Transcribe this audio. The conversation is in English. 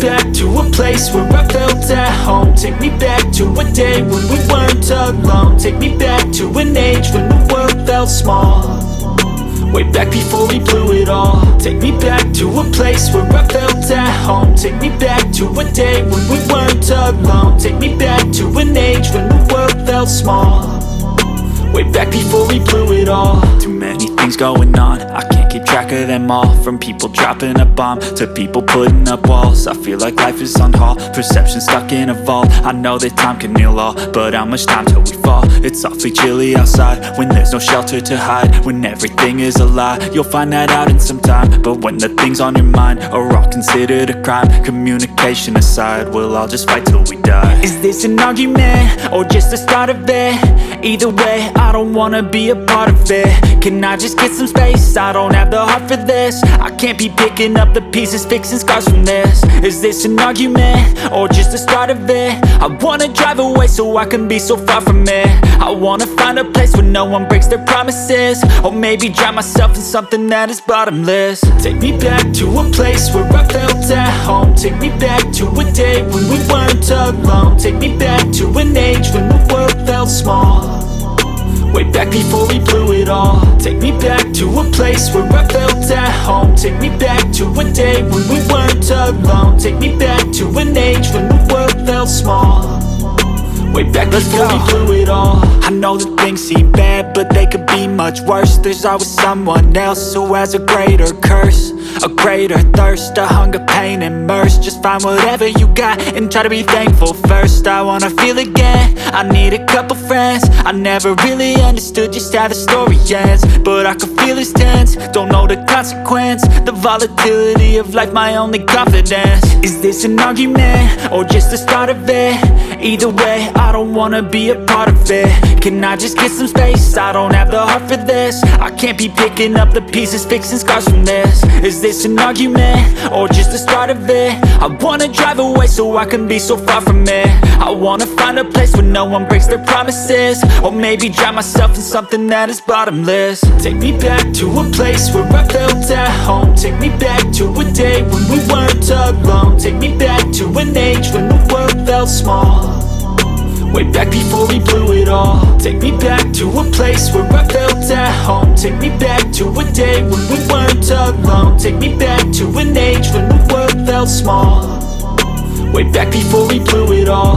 back to a place where I felt at home. Take me back to a day when we weren't alone. Take me back to an age when the world felt small, way back before we blew it all. Take me back to a place where I felt at home. Take me back to a day when we weren't alone. Take me back to an age when the world felt small, way back before we blew it all. Too many things going on, I can't keep track of them all. From people dropping a bomb to people putting up walls. I feel like life is on hold, perception stuck in a vault. I know that time can heal all, but how much time till we fall? It's awfully chilly outside when there's no shelter to hide. When everything is a lie, you'll find that out in some time. But when the things on your mind are all considered a crime, communication aside, we'll all just fight till we die. Is this an argument or just the start of it? Either way, I don't wanna be a part of it. Can I just get some space? I don't have the heart for this. I can't be picking up the pieces, fixing scars from this. Is this an argument or just the start of it? I wanna drive away so I can be so far from it. I wanna find a place where no one breaks their promises, or maybe drown myself in something that is bottomless. Take me back to a place where I felt at home. Take me back to a day when we weren't alone. Take me back to an age when the world felt small, way back before we blew it all. Take me back to a place where I felt at home. Take me back to a day when we weren't alone. Take me back to an age when the world felt small, way back before we blew it all. I know that things seem bad, but they could be much worse. There's always someone else who has a greater curse, a greater thirst, a hunger, pain, and mercy. Just find whatever you got and try to be thankful first. I wanna feel again, I need a couple friends. I never really understood just how the story ends, but I can feel it's tense, don't know the consequence. The volatility of life, my only confidence. Is this an argument or just the start of it? Either way, I don't wanna be a part of it. Can I just get some space? I don't have the heart for this. I can't be picking up the pieces, fixing scars from this. Is this an argument or just the start of it? I wanna drive away so I can be so far from it. I wanna find a place where no one breaks their promises, or maybe drown myself in something that is bottomless. Take me back to a place where I felt at home. Take me back to a day when we weren't alone. Take me back to an age when the world felt small, way back before we blew it all. Take me back to a place where I felt at home. Take me back to a day when we weren't alone. Take me back to an age when the world felt small, way back before we blew it all.